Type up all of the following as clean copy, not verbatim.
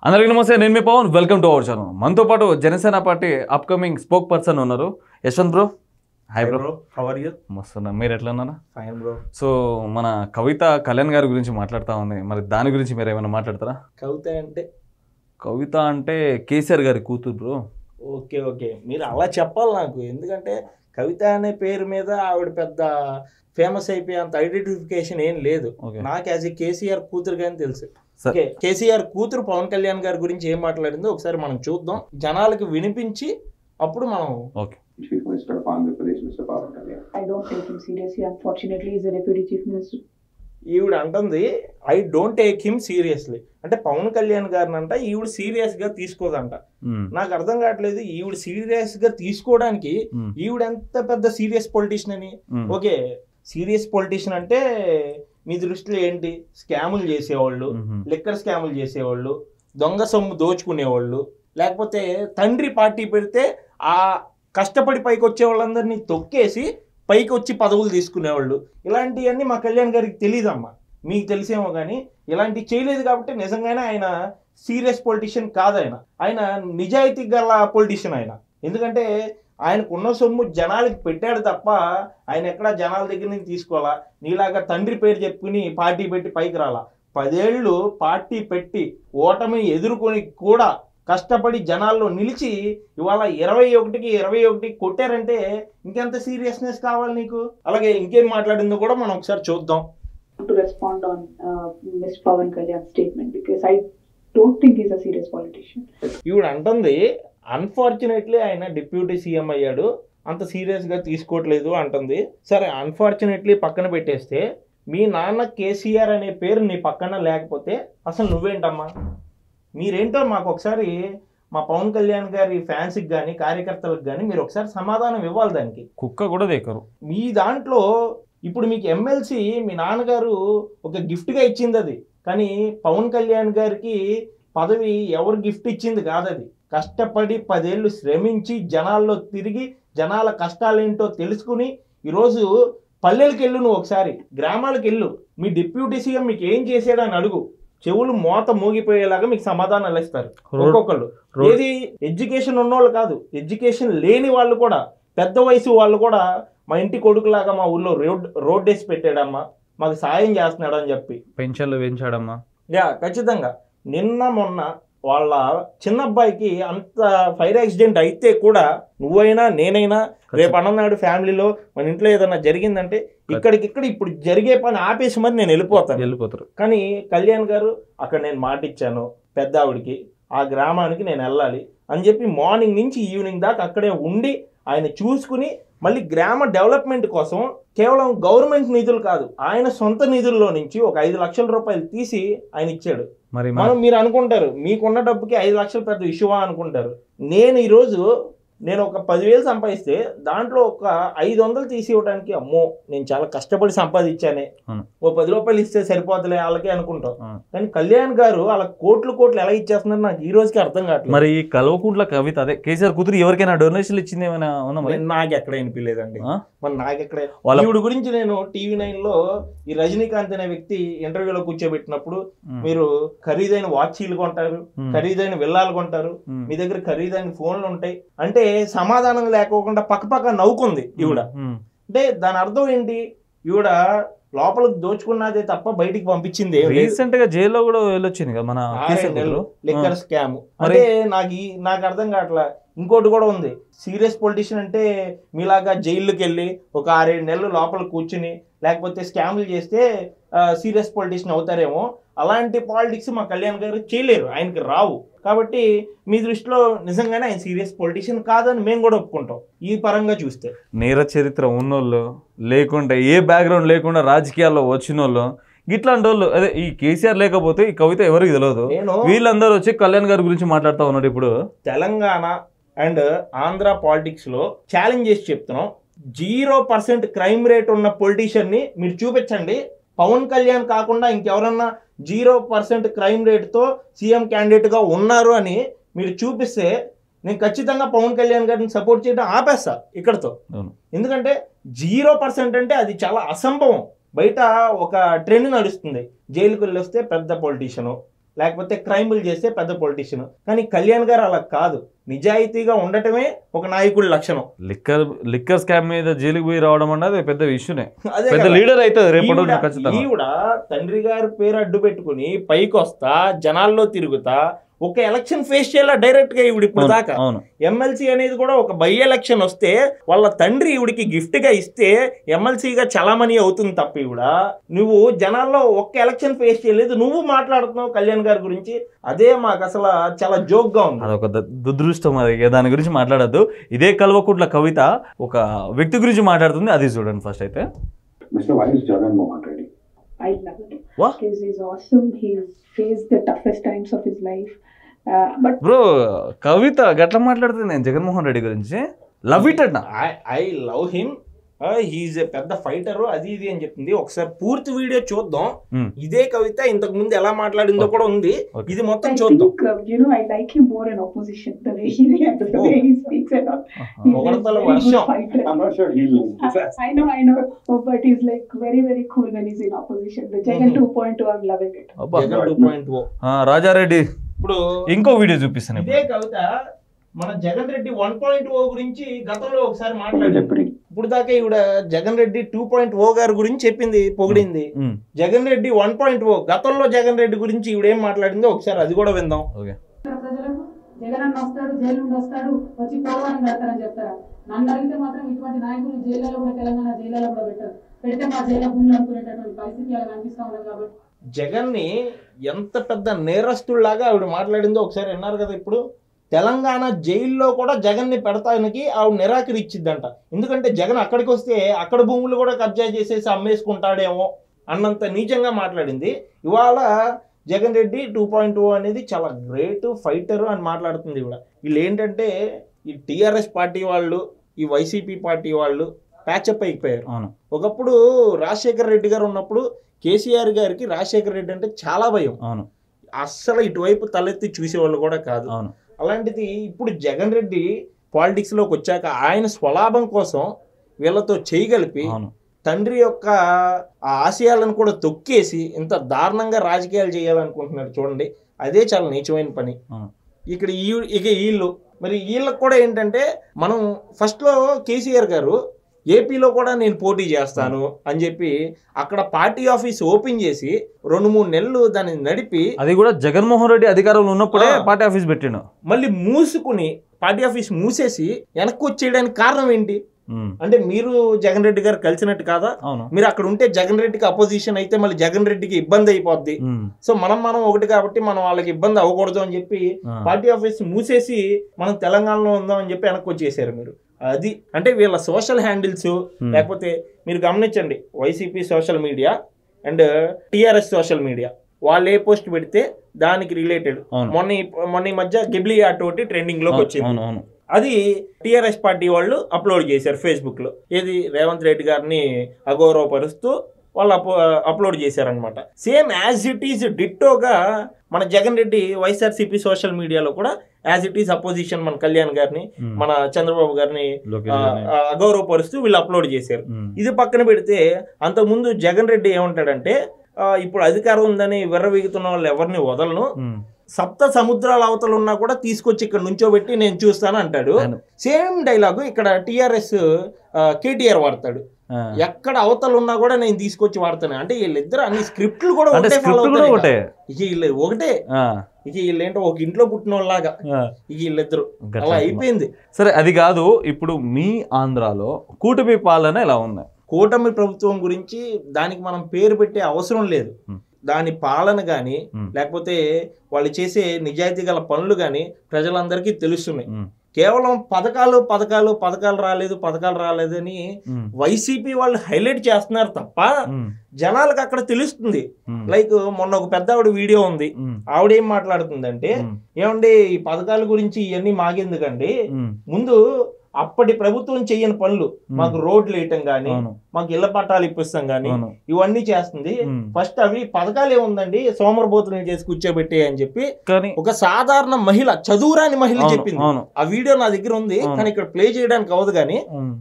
అందరికీ నమస్తే, నేను మీ Pavan. Welcome to our channel. మనతో పాటు Janasena party upcoming spokesperson ఉన్నారు Yashwant bro. Hi bro, how are you? మస్తున్నా, మీరు ఎట్లా ఉన్నారా? Fine bro. సో మన కవిత కళ్యాణ్ గారి గురించి మాట్లాడుతూ ఉంది, మరి దాని గురించి మీరు ఏమైనా మాట్లాడతారా? కవిత అంటే కేసీఆర్ గారి కూతురు బ్రో. ఓకే, మీరు అలా చెప్పాలి నాకు. ఎందుకంటే కవిత అనే పేరు మీద ఆవిడ పెద్ద ఫేమస్ అయిపోయి అంత ఐడెంటిఫికేషన్ ఏం లేదు. నాకు యాజ్ ఏ కేసీఆర్ కూతురు కానీ తెలుసు. కేసీఆర్ కూతురు పవన్ కళ్యాణ్ గారి గురించి ఏం మాట్లాడిందో ఒకసారి మనం చూద్దాం, జనాలకు వినిపించి అప్పుడు మనం. Okay. Chief Minister of Andhra Pradesh, Mr. Pawan Kalyan. I don't take him seriously. Unfortunately, he's a Deputy Chief Minister. ఈవిడ అంటుంది I don't take him seriously. అంటే పవన్ కళ్యాణ్ గారిని అంట ఈవిడ సీరియస్ గా తీసుకోదంట. నాకు అర్థం కావట్లేదు, ఈవిడ సీరియస్ గా తీసుకోవడానికి ఈవిడ ఎంత పెద్ద సీరియస్ పొలిటీషియన్ అని. ఓకే, సీరియస్ పొలిటీషియన్ అంటే మీ దృష్టిలో ఏంటి? స్కాములు చేసేవాళ్ళు, లిక్కర్ స్కాములు చేసేవాళ్ళు, దొంగ సొమ్ము దోచుకునేవాళ్ళు, లేకపోతే తండ్రి పార్టీ పెడితే ఆ కష్టపడి పైకి వచ్చే వాళ్ళందరినీ తొక్కేసి పైకి వచ్చి పదవులు తీసుకునేవాళ్ళు. ఇలాంటివన్నీ మా కళ్యాణ్ గారికి తెలియదమ్మా, మీకు తెలిసేమో కానీ ఇలాంటివి చేయలేదు. కాబట్టి నిజంగానే ఆయన సీరియస్ పొలిటీషియన్ కాదు. ఆయన నిజాయితీ గల పొలిటీషియన్ ఆయన. ఎందుకంటే ఆయనకున్న సొమ్ము జనాలకి పెట్టాడు తప్ప ఆయన ఎక్కడా జనాల దగ్గర నుంచి తీసుకోవాలా. నీలాగా తండ్రి పేరు చెప్పుకుని పార్టీ పెట్టి పైకి రాలా. 10 ఏళ్ళు పార్టీ పెట్టి ఓటమిని ఎదుర్కొని కూడా కష్టపడి జనాల్లో నిలిచి ఇవాళ 21కి 21 కొట్టారంటే ఇంకెంత సీరియస్నెస్ కావాలి నీకు? అలాగే ఇంకేం మాట్లాడిందో కూడా మనం ఒకసారి చూద్దాం. To respond on Mr. Pawan Kalyan's statement because I don't think he's a serious politician. ఈవిడ అంటుంది అన్ఫార్చునేట్లీ ఆయన డిప్యూటీ సీఎం అయ్యాడు, అంత సీరియస్గా తీసుకోవట్లేదు అంటుంది. సరే, అన్ఫార్చునేట్లీ పక్కన పెట్టేస్తే మీ నాన్న కేసీఆర్ అనే పేరు నీ పక్కన లేకపోతే అసలు నువ్వేంటమ్మా? మీరేంటో మాకు ఒకసారి మా పవన్ కళ్యాణ్ గారి ఫ్యాన్స్కి కానీ కార్యకర్తలకు కానీ మీరు ఒకసారి సమాధానం ఇవ్వాలి. దానికి కుక్క కూడా దేకరు. మీ దాంట్లో ఇప్పుడు మీకు ఎమ్మెల్సీ మీ నాన్నగారు ఒక గిఫ్ట్గా ఇచ్చింది అది, కానీ పవన్ కళ్యాణ్ గారికి పదవి ఎవరు గిఫ్ట్ ఇచ్చింది కాదు. అది కష్టపడి 10 ఏళ్ళు శ్రమించి జనాల్లో తిరిగి జనాల కష్టాలేంటో తెలుసుకుని ఈరోజు పల్లెలకు వెళ్ళు, నువ్వు ఒకసారి గ్రామాలకు వెళ్ళు, మీ డిప్యూటీ సీఎం మీకు ఏం చేసాడని అడుగు. చెవులు మోత మోగిపోయేలాగా మీకు సమాధానాలు ఇస్తారు ఒక్కొక్కళ్ళు. ఏది ఎడ్యుకేషన్ ఉన్నోళ్ళు కాదు, ఎడ్యుకేషన్ లేని వాళ్ళు కూడా, పెద్ద వయసు వాళ్ళు కూడా మా ఇంటి కొడుకులాగా మా ఊళ్ళో రోడ్ వేసి పెట్టాడమ్మా, మాకు సాయం చేస్తున్నాడు అని చెప్పి పెన్షన్లు పెంచాడమ్మా. ఖచ్చితంగా. నిన్న మొన్న వాళ్ళ చిన్నబ్బాయికి అంత ఫైర్ యాక్సిడెంట్ అయితే కూడా నువ్వైనా నేనైనా రేపు అన్ననాడు ఫ్యామిలీలో మన ఇంట్లో ఏదైనా జరిగిందంటే ఇక్కడికిక్కడ ఇప్పుడు జరిగే పని ఆపేసి మరి నేను వెళ్ళిపోతారు. కానీ కళ్యాణ్ గారు అక్కడ నేను మాట ఇచ్చాను పెద్ద ఆవిడికి, ఆ గ్రామానికి నేను వెళ్ళాలి అని చెప్పి మార్నింగ్ నుంచి ఈవినింగ్ దాకా అక్కడే ఉండి ఆయన చూసుకుని మళ్ళీ గ్రామ డెవలప్మెంట్ కోసం కేవలం గవర్నమెంట్ నిధులు కాదు, ఆయన సొంత నిధుల్లో నుంచి ఒక 5 లక్షల రూపాయలు తీసి ఆయన ఇచ్చాడు. మీరు అనుకుంటారు మీకున్న డబ్బుకి 5 లక్షలు పెద్ద ఇష్యూవా అనుకుంటారు. నేను ఒక 10,000 సంపాదిస్తే దాంట్లో ఒక 500 తీసి ఇవ్వడానికి అమ్మో నేను చాలా కష్టపడి సంపాదించానే, ఓ 10 రూపాయలు ఇస్తే సరిపోతులే వాళ్ళకి అనుకుంటాం. కానీ కళ్యాణ్ గారు అలా కోట్లు ఎలా ఇచ్చేస్తున్నారు నాకు ఈ రోజుకి అర్థం కావట్లేదు. మరి కల్వకుంట్ల కవిత అదే కేసీఆర్ కూతురు ఎవరికైనా డొనేషన్లు ఇచ్చింది ఏమైనా ఉందా? నాకు ఎక్కడ వినిపించలేదండి. మరి నాకెక్కడే ఈవిడ గురించి నేను TV9 లో ఈ రజనీకాంత్ అనే వ్యక్తి ఇంటర్వ్యూలో కూర్చోబెట్టినప్పుడు మీరు ఖరీదైన వాచీలు కొంటారు, ఖరీదైన విల్లాలు కొంటారు, మీ దగ్గర ఖరీదైన ఫోన్లు ఉంటాయి అంటే సమాధానం లేకోకుండా పక్కపక్క నవ్వుకుంది ఈవిడ. అంటే దాని అర్థం ఏంటి? ఈవిడ లోపలికి దోచుకున్నదే తప్ప బయటికి పంపించింది. రీసెంట్ గా జైల్లో కూడా వెళ్ళొచ్చింది కదా మన లిక్కర్ స్కామ్. అంటే నాకు అర్థం కావట్లా. ఇంకోటి కూడా ఉంది, సీరియస్ పొలిటీషియన్ అంటే మీలాగా జైలుకి వెళ్ళి ఒక 6-7 నెలలు లోపల కూర్చుని లేకపోతే స్కామ్లు చేస్తే సీరియస్ పొలిటీషియన్ అవుతారేమో. అలాంటి పాలిటిక్స్ మా కళ్యాణ్ గారు చేయలేరు, ఆయనకి రావు. కాబట్టి మీ దృష్టిలో నిజంగానే ఆయన సీరియస్ పొలిటీషియన్ కాదని మేము కూడా ఒప్పుకుంటాం. ఈ పరంగా చూస్తే నేర చరిత్ర ఉన్నోళ్ళు లేకుంటే ఏ బ్యాక్గ్రౌండ్ లేకుండా రాజకీయాల్లో వచ్చిన వాళ్ళు ఇట్లాంటి వాళ్ళు, అదే ఈ కేసీఆర్ లేకపోతే ఈ కవిత ఎవరికి తెలియదు. వీళ్ళందరూ వచ్చి కళ్యాణ్ గారి గురించి మాట్లాడుతూ ఉన్నాడు. ఇప్పుడు తెలంగాణ అండ్ ఆంధ్ర పాలిటిక్స్ లో ఛాలెంజ్ చేసి చెప్తున్నాం, 0% క్రైమ్ రేట్ ఉన్న పొలిటీషియన్ ని మీరు చూపించండి. పవన్ కళ్యాణ్ కాకుండా ఇంకెవరన్నా 0% క్రైమ్ రేట్తో సీఎం క్యాండిడేట్గా ఉన్నారు అని మీరు చూపిస్తే నేను ఖచ్చితంగా పవన్ కళ్యాణ్ గారిని సపోర్ట్ చేయడం ఆపేస్తా ఇక్కడతో. ఎందుకంటే 0% అంటే అది చాలా అసంభవం. బయట ఒక ట్రెండ్ నడుస్తుంది, జైలుకి వెళ్ళి వస్తే పెద్ద పొలిటీషియను, లేకపోతే క్రైమ్లు చేస్తే పెద్ద పొలిటీషియన్. కానీ కళ్యాణ్ గారు అలా కాదు, నిజాయితీగా ఉండటమే ఒక నాయకుడి లక్షణం. లిక్కర్ స్కామ్ మీద జైలుకి పోయి రావడం అన్నది పెద్ద ఇష్యూనే, పెద్ద లీడర్ అవుతుంది రేపటి. ఈవిడ తండ్రి గారి పేరు అడ్డు పెట్టుకుని పైకి వస్తా జనాల్లో తిరుగుతా ఒక ఎలక్షన్ ఫేస్ చేయాల డైరెక్ట్ గా ఈవిడ ఇప్పుడు దాకా. ఎమ్మెల్సీ అనేది కూడా ఒక బై ఎలక్షన్ వస్తే వాళ్ళ తండ్రి ఈవిడికి గిఫ్ట్ గా ఇస్తే ఎమ్మెల్సీగా చలామణి అవుతుంది తప్ప ఈవిడ నువ్వు జనాల్లో ఒక్క ఎలక్షన్ ఫేస్ చేయలేదు, నువ్వు మాట్లాడుతున్నావు కళ్యాణ్ గారి గురించి. అదే మాకు అసలు చాలా జోక్ గా ఉంది. అదొక దురదృష్టం, అది దాని గురించి మాట్లాడద్దు. ఇదే కల్వకుంట్ల కవిత ఒక వ్యక్తి గురించి మాట్లాడుతుంది, అది చూడండి ఫస్ట్ అయితే. I love him because he's awesome. He's faced the toughest times of his life. But bro Kavitha గట్ల మాట్లాడుతుంది నేను జగన్మోహన్ రెడ్డి గురించి. లవ్ ఇట్ అన్న, I love him, he's a పెద్ద ఫైటర్ అది ఇది అని చెప్తుంది. ఒకసారి పూర్తి వీడియో చూద్దాం. ఇదే కవిత ఇంతకు ముందు ఎలా మాట్లాడిందో కూడా ఉంది, ఇది మొత్తం చూద్దాం. You know, I like him more in opposition. The way he reacts, the way he speaks and all. I'm not sure he'll. I know, but he's like very, very cool when he's in opposition. The Jagan 2.0, I'm loving it. Jagan 2.0. Rajareddy ఇప్పుడు ఇంకో video చూపిస్తాను. ఇదే కవిత మన జగన్ రెడ్డి 1.0 గురించి గతంలో ఒకసారి మాట్లాడింది. ఇప్పుడు దాకా ఈవిడ జగన్ రెడ్డి 2.0 గారి గురించి చెప్పింది, పొగిడింది. జగన్ రెడ్డి 1.0 గతంలో జగన్ రెడ్డి గురించి ఈవిడ ఏం మాట్లాడిందో ఒకసారి అది కూడా విందాం. జగన్ అన్న వస్తాడు, జైలు నుండి వస్తాడు, వచ్చి పోలవరం పెడతారని చెప్తారా? నన్ను అడిగితే మాత్రం ఇటువంటి నాయకులు జైల్లో కూడా, తెలంగాణ జైల్లో కూడా పెట్టారు. పెడితే మా జైల్లో భూములు అనుకునేటటువంటి పరిస్థితి అలా కనిపిస్తా ఉన్నది. కాబట్టి జగన్ ని ఎంత పెద్ద నేరస్తుల్లాగా ఆవిడ మాట్లాడిందో ఒకసారి విన్నారు కదా. ఇప్పుడు తెలంగాణ జైల్లో కూడా జగన్ ని పెడతానికి ఆవిడ నిరాకరించిద్దంట. ఎందుకంటే జగన్ అక్కడికి వస్తే అక్కడ భూములు కూడా కబ్జా చేసేసి అమ్మేసుకుంటాడేమో అన్నంత నీచంగా మాట్లాడింది. ఇవాళ జగన్ రెడ్డి 2.0 అనేది చాలా గ్రేట్ ఫైటర్ అని మాట్లాడుతుంది ఇవిడ. వీళ్ళు ఏంటంటే ఈ టీఆర్ఎస్ పార్టీ వాళ్ళు, ఈ వైసీపీ పార్టీ వాళ్ళు ప్యాచప్ అయిపోయారు. ఒకప్పుడు రాజశేఖర్ రెడ్డి గారు ఉన్నప్పుడు కేసీఆర్ గారికి రాజశేఖర్ రెడ్డి అంటే చాలా భయం, అస్సలు ఇటువైపు తలెత్తి చూసేవాళ్ళు కూడా కాదు. అలాంటిది ఇప్పుడు జగన్ రెడ్డి పాలిటిక్స్ లోకి వచ్చాక ఆయన స్వలాభం కోసం వీళ్ళతో చేయగలిపి తండ్రి యొక్క ఆ ఆశయాలను కూడా తొక్కేసి ఇంత దారుణంగా రాజకీయాలు చేయాలనుకుంటున్నారు చూడండి. అదే చాలా నీచమైన పని. ఇక్కడ వీళ్ళు మరి వీళ్ళకి కూడా ఏంటంటే మనం ఫస్ట్ లో కేసీఆర్ గారు ఏపీలో కూడా నేను పోటీ చేస్తాను అని చెప్పి అక్కడ పార్టీ ఆఫీస్ ఓపెన్ చేసి 2-3 నెలలు దాన్ని నడిపి, అది కూడా జగన్మోహన్ రెడ్డి అధికారంలో ఉన్నప్పుడే పార్టీ ఆఫీస్ పెట్టిండు. మళ్ళీ మూసుకుని పార్టీ ఆఫీస్ మూసేసి వెనక్కి వచ్చేయడానికి కారణం ఏంటి అంటే మీరు జగన్ రెడ్డి గారు కలిసినట్టు కాదా? మీరు అక్కడ ఉంటే జగన్ రెడ్డికి అపోజిషన్ అయితే మళ్ళీ జగన్ రెడ్డికి ఇబ్బంది అయిపోద్ది. సో మనం ఒకటి కాబట్టి మనం వాళ్ళకి ఇబ్బంది అవ్వకూడదు అని చెప్పి పార్టీ ఆఫీస్ మూసేసి మనం తెలంగాణలో ఉందాం అని చెప్పి వెనక్కి వచ్చేసారు మీరు. అది అంటే వీళ్ళ సోషల్ హ్యాండిల్స్, లేకపోతే మీరు గమనించండి YCP social media and TRS social media వాళ్ళు ఏ పోస్ట్ పెడితే దానికి రిలేటెడ్ మొన్న ఈ మధ్య గిబ్లీ ఆర్ట్ ఒకటి ట్రెండింగ్ లోకి వచ్చింది. అది టిఆర్ఎస్ పార్టీ వాళ్ళు అప్లోడ్ చేశారు ఫేస్బుక్ లో. ఏది రేవంత్ రెడ్డి గారిని అగౌరవపరుస్తూ వాళ్ళు అప్లోడ్ చేశారనమాట. సేమ్ యాజ్ ఇట్ ఈజ్ డిట్టోగా మన జగన్ రెడ్డి వైఎస్ఆర్సీపీ సోషల్ మీడియాలో కూడా యాజ్ ఇట్ ఈజ్ అపోజిషన్ మన కళ్యాణ్ గారిని, మన చంద్రబాబు గారిని అగౌరవపరుస్తూ వీళ్ళు అప్లోడ్ చేశారు. ఇది పక్కన పెడితే అంతకుముందు జగన్ రెడ్డి ఏమంటాడంటే ఇప్పుడు అధికారం ఉందని విర్రవీగుతున్న వాళ్ళు ఎవరిని వదలను, సప్త సముద్రాల అవతలు ఉన్నా కూడా తీసుకొచ్చి ఇక్కడ నుంచోబెట్టి నేను చూస్తాను అంటాడు. సేమ్ డైలాగు ఇక్కడ టిఆర్ఎస్ కేటీఆర్ వాడతాడు. ఎక్కడ అవతలు ఉన్నా కూడా నేను తీసుకొచ్చి వాడతాను అంటే వీళ్ళిద్దరు అన్ని స్క్రిప్ట్లు కూడా ఒకటే ఫాలో అవుతారు. ఇక వీళ్ళు ఒకటే, ఇక వీళ్ళు ఏంటో ఒక ఇంట్లో పుట్టిన వాళ్ళలాగా ఇక వీళ్ళిద్దరు అలా అయిపోయింది. సరే అది కాదు, ఇప్పుడు మీ ఆంధ్రాలో కూటమి పాలన ఎలా ఉన్నాయి? కూటమి ప్రభుత్వం గురించి దానికి మనం పేరు పెట్టే అవసరం లేదు. దాని పాలన కానీ లేకపోతే వాళ్ళు చేసే నిజాయితీ గల పనులు కానీ ప్రజలందరికీ తెలుస్తున్నాయి. కేవలం పథకాలు రాలేదు అని వైసీపీ వాళ్ళు హైలైట్ చేస్తున్నారు తప్ప జనాలకు అక్కడ తెలుస్తుంది. లైక్ మొన్న ఒక పెద్ద ఆవిడ వీడియో ఉంది, ఆవిడ ఏం మాట్లాడుతుందంటే ఏమండి ఈ పథకాల గురించి ఇవన్నీ మాగెందుకండి, ముందు అప్పటి ప్రభుత్వం చెయ్యని పనులు, మాకు రోడ్లు వేయటం గానీ, మాకు ఇళ్ల పట్టాలు ఇప్పిస్తాం గానీ, ఇవన్నీ చేస్తుంది. ఫస్ట్ అవి పథకాలు ఏముందండి, సోమరబోతులు చేసి కూర్చోబెట్టే అని చెప్పి ఒక సాధారణ మహిళ, చదువురాని మహిళ చెప్పింది. ఆ వీడియో నా దగ్గర ఉంది, కానీ ఇక్కడ ప్లే చేయడానికి అవదు. కానీ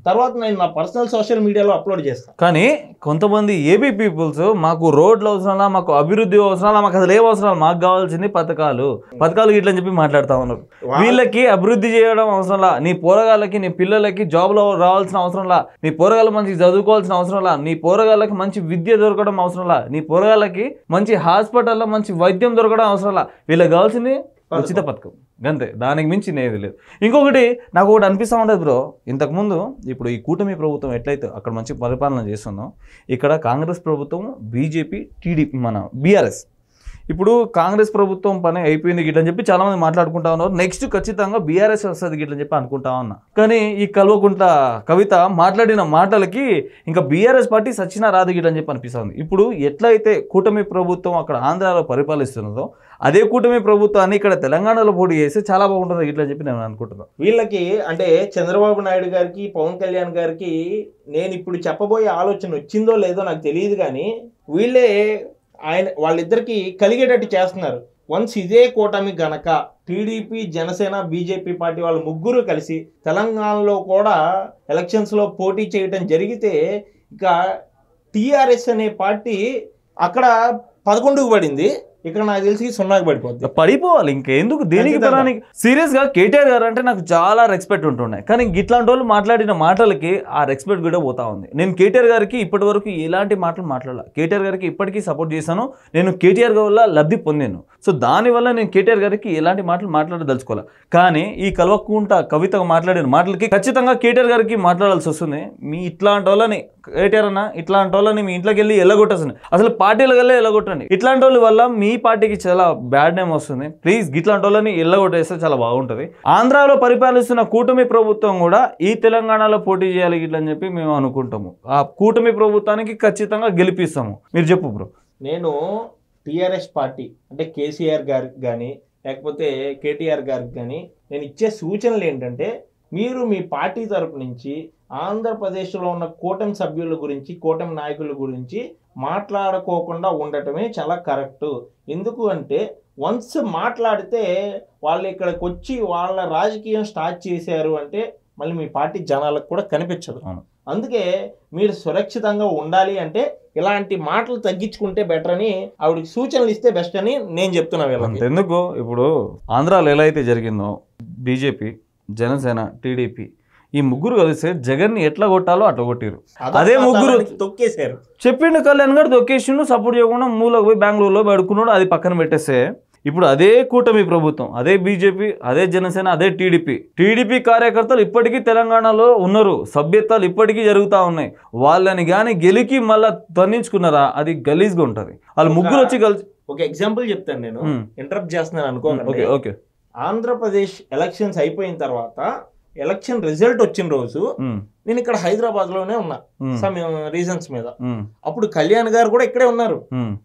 తర్వాత నేను నా పర్సనల్ సోషల్ మీడియాలో అప్లోడ్ చేస్తాను. కానీ కొంతమంది ఏపీ పీపుల్స్ మాకు రోడ్లు అవసరాలా, మాకు అభివృద్ధి అవసరాలా, మాకు అసలు ఏం అవసరాలు, మాకు కావాల్సింది పథకాలు ఇట్లని చెప్పి మాట్లాడుతా ఉన్నారు. వీళ్ళకి అభివృద్ధి చేయడం అవసరంలా, నీ పోరగాళ్ళకి నీ పిల్లలకి జాబ్లో రావాల్సిన అవసరంలా, నీ పోరగాళ్ళు మంచి చదువుకోవాల్సిన అవసరంలా, నీ పోరగాళ్ళకి మంచి విద్య దొరకడం అవసరంలా, నీ పోరగాళ్ళకి మంచి హాస్పిటల్లో మంచి వైద్యం దొరకడం అవసరంలా. వీళ్ళకి కావాల్సింది ఉచిత పథకం, అంతే, దానికి మించి నేది లేదు. ఇంకొకటి నాకు ఒకటి అనిపిస్తూ ఉంటుంది బ్రో, ఇంతకుముందు ఇప్పుడు ఈ కూటమి ప్రభుత్వం ఎట్లయితే అక్కడ మంచి పరిపాలన చేస్తుందో, ఇక్కడ కాంగ్రెస్ ప్రభుత్వం, బీజేపీ, టీడీపీ, మన బీఆర్ఎస్, ఇప్పుడు కాంగ్రెస్ ప్రభుత్వం పని అయిపోయింది గిట్లని చెప్పి చాలా మంది మాట్లాడుకుంటా ఉన్నారు. నెక్స్ట్ ఖచ్చితంగా బీఆర్ఎస్ వస్తుంది గిట్లని చెప్పి అనుకుంటా ఉన్నా. కానీ ఈ కల్వకుంట్ల కవిత మాట్లాడిన మాటలకి ఇంకా బీఆర్ఎస్ పార్టీ సచ్చినా రాదు గిట్లని చెప్పి అనిపిస్తుంది. ఇప్పుడు ఎట్లయితే కూటమి ప్రభుత్వం అక్కడ ఆంధ్రాలో పరిపాలిస్తున్నదో, అదే కూటమి ప్రభుత్వాన్ని ఇక్కడ తెలంగాణలో పోటీ చేస్తే చాలా బాగుంటుంది ఇట్లా చెప్పి నేను అనుకుంటున్నాను. వీళ్ళకి అంటే చంద్రబాబు నాయుడు గారికి, పవన్ కళ్యాణ్ గారికి నేను ఇప్పుడు చెప్పబోయే ఆలోచన వచ్చిందో లేదో నాకు తెలియదు, కానీ వీళ్ళే వాళ్ళిద్దరికి కలిగేటట్టు చేస్తున్నారు. వన్స్ ఇదే కూటమి గనక టీడీపీ, జనసేన, బీజేపీ పార్టీ వాళ్ళు ముగ్గురు కలిసి తెలంగాణలో కూడా ఎలక్షన్స్లో పోటీ చేయడం జరిగితే, ఇక టీఆర్ఎస్ అనే పార్టీ అక్కడ 11కు పడింది, ఇక్కడ నాకు తెలిసి 0కి పడిపోద్ది. పడిపోవాలి ఇంకెందుకు, దేనికి పరానికి. సీరియస్గా కేటీఆర్ గారు అంటే నాకు చాలా రెస్పెక్ట్ ఉంటుండే, కానీ ఇట్లాంటి వాళ్ళు మాట్లాడిన మాటలకి ఆ రెస్పెక్ట్ కూడా పోతా ఉంది. నేను కేటీఆర్ గారికి ఇప్పటి వరకు ఎలాంటి మాటలు మాట్లాడాల, కేటీఆర్ గారికి ఇప్పటికీ సపోర్ట్ చేశాను, నేను కేటీఆర్ వల్ల లబ్ధి పొందాను. సో దానివల్ల నేను కేటీఆర్ గారికి ఎలాంటి మాటలు మాట్లాడదలుచుకోవాలి. కానీ ఈ కల్వకుంట్ల కవిత మాట్లాడిన మాటలకి ఖచ్చితంగా కేటీఆర్ గారికి మాట్లాడాల్సి వస్తుంది. మీ ఇట్లాంటి వాళ్ళని, కేటీఆర్ అన్న ఇట్లాంటి వాళ్ళని మీ ఇంట్లోకి వెళ్ళి ఎల్లగొట్టేస్తుంది, అసలు పార్టీలకు వెళ్ళి ఎల్లగొట్టండి. ఇట్లాంటి వాళ్ళ వల్ల మీ పార్టీకి చాలా బ్యాడ్ నేమ్ వస్తుంది. ప్లీజ్ ఇట్లాంటి వాళ్ళని ఎల్లగొట్టేస్తే చాలా బాగుంటుంది. ఆంధ్రాలో పరిపాలిస్తున్న కూటమి ప్రభుత్వం కూడా ఈ తెలంగాణలో పోటీ చేయాలి ఇట్లని చెప్పి మేము అనుకుంటాము. ఆ కూటమి ప్రభుత్వానికి ఖచ్చితంగా గెలిపిస్తాము. మీరు చెప్పు బ్రో. నేను టీఆర్ఎస్ పార్టీ అంటే కేసీఆర్ గారికి కానీ లేకపోతే కేటీఆర్ గారికి కానీ నేను ఇచ్చే సూచనలు ఏంటంటే, మీరు మీ పార్టీ తరపు నుంచి ఆంధ్రప్రదేశ్లో ఉన్న కూటమి సభ్యుల గురించి, కూటమి నాయకుల గురించి మాట్లాడుకోకుండా ఉండటమే చాలా కరెక్టు. ఎందుకు అంటే వన్స్ మాట్లాడితే వాళ్ళు ఇక్కడికి వచ్చి వాళ్ళ రాజకీయం స్టార్ట్ చేశారు అంటే మళ్ళీ మీ పార్టీ జనాలకు కూడా కనిపించదు. అందుకే మీరు సురక్షితంగా ఉండాలి అంటే ఇలాంటి మాటలు తగ్గించుకుంటే బెటర్ అని ఆవిడకి సూచనలు ఇస్తే బెస్ట్ అని నేను చెప్తున్నా. ఎందుకు ఇప్పుడు ఆంధ్రాలో ఎలా అయితే జరిగిందో, బీజేపీ, జనసేన, టీడీపీ ఈ ముగ్గురు కలిస్తే జగన్ని ఎట్లా కొట్టాలో అట్లా కొట్టారు. అదే ముగ్గురు తొక్కేశారు. చెప్పిండు కళ్యాణ్ గారు, తొక్కేసిండు, సపోర్ట్ చేయకుండా మూలకు పోయి బెంగళూరులో పడుకున్నాడు. అది పక్కన పెట్టేస్తే ఇప్పుడు అదే కూటమి ప్రభుత్వం, అదే బీజేపీ, అదే జనసేన, అదే టీడీపీ కార్యకర్తలు ఇప్పటికీ తెలంగాణలో ఉన్నారు. సభ్యత్వాలు ఇప్పటికీ జరుగుతూ ఉన్నాయి. వాళ్ళని కానీ గెలికి మళ్ళీ తన్నించుకున్నారా, అది గలీజ్గా ఉంటుంది. వాళ్ళు ముగ్గురు వచ్చి కలిసి ఒక ఎగ్జాంపుల్ చెప్తాను, నేను ఇంటరప్ట్ చేస్తున్నాను అనుకోండి. ఆంధ్రప్రదేశ్ ఎలక్షన్స్ అయిపోయిన తర్వాత ఎలక్షన్ రిజల్ట్ వచ్చిన రోజు నేను ఇక్కడ హైదరాబాద్ లోనే ఉన్నా సమ్ రీజన్స్ మీద. అప్పుడు కళ్యాణ్ గారు కూడా ఇక్కడే ఉన్నారు.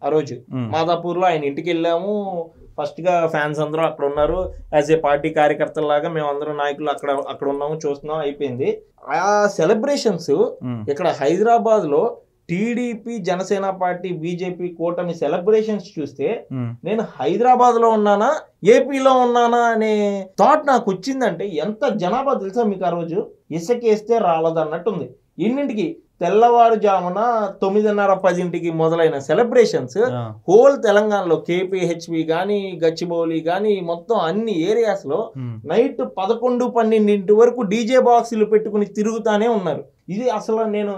ఆ రోజు మాదాపూర్ లో ఆయన ఇంటికి వెళ్ళాము. ఫస్ట్ గా ఫ్యాన్స్ అందరూ అక్కడ ఉన్నారు. యాజ్ ఏ పార్టీ కార్యకర్తలాగా మేము అందరం నాయకులు అక్కడ ఉన్నాము, చూస్తున్నాం, అయిపోయింది. ఆ సెలబ్రేషన్స్ ఇక్కడ హైదరాబాద్ లో టీడీపీ, జనసేన పార్టీ, బీజేపీ కూటమి సెలబ్రేషన్స్ చూస్తే నేను హైదరాబాద్ లో ఉన్నానా, ఏపీలో ఉన్నానా అనే థాట్ నాకు వచ్చిందంటే ఎంత జనాభా తెలుసా మీకు? ఆ రోజు ఇసుకేస్తే రాలదన్నట్టుంది. ఎన్నింటికి? తెల్లవారుజామున 9:30-10 మొదలైన సెలబ్రేషన్స్ హోల్ తెలంగాణలో KPHP గానీ, గచ్చిబౌలి గానీ మొత్తం అన్ని ఏరియాస్ లో నైట్ 11-12 వరకు డీజే బాక్సులు పెట్టుకుని తిరుగుతానే ఉన్నారు. ఇది అసలు నేను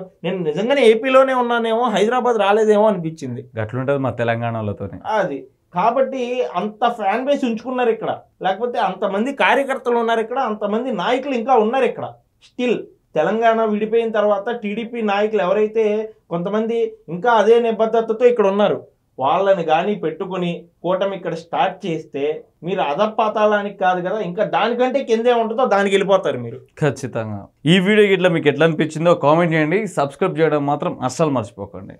నిజంగానే ఏపీలోనే ఉన్నానేమో, హైదరాబాద్ రాలేదేమో అనిపించింది. అట్లుంటది మా తెలంగాణలోనే. అది కాబట్టి అంత ఫ్యాన్ బేస్ ఉంచుకున్నారు ఇక్కడ, లేకపోతే అంతమంది కార్యకర్తలు ఉన్నారు ఇక్కడ, అంతమంది నాయకులు ఇంకా ఉన్నారు ఇక్కడ. స్టిల్ తెలంగాణ విడిపోయిన తర్వాత టీడీపీ నాయకులు ఎవరైతే కొంతమంది ఇంకా అదే నిబద్ధతతో ఇక్కడ ఉన్నారు, వాళ్ళని కానీ పెట్టుకుని కూటమి ఇక్కడ స్టార్ట్ చేస్తే మీరు అధపాతాళానికి కాదు కదా, ఇంకా దానికంటే కిందే ఉంటుందో దానికి వెళ్ళిపోతారు మీరు. ఖచ్చితంగా. ఈ వీడియో ఇట్లా మీకు ఎట్లా అనిపించిందో కామెంట్ చేయండి. సబ్స్క్రైబ్ చేయడం మాత్రం అస్సలు మర్చిపోకండి.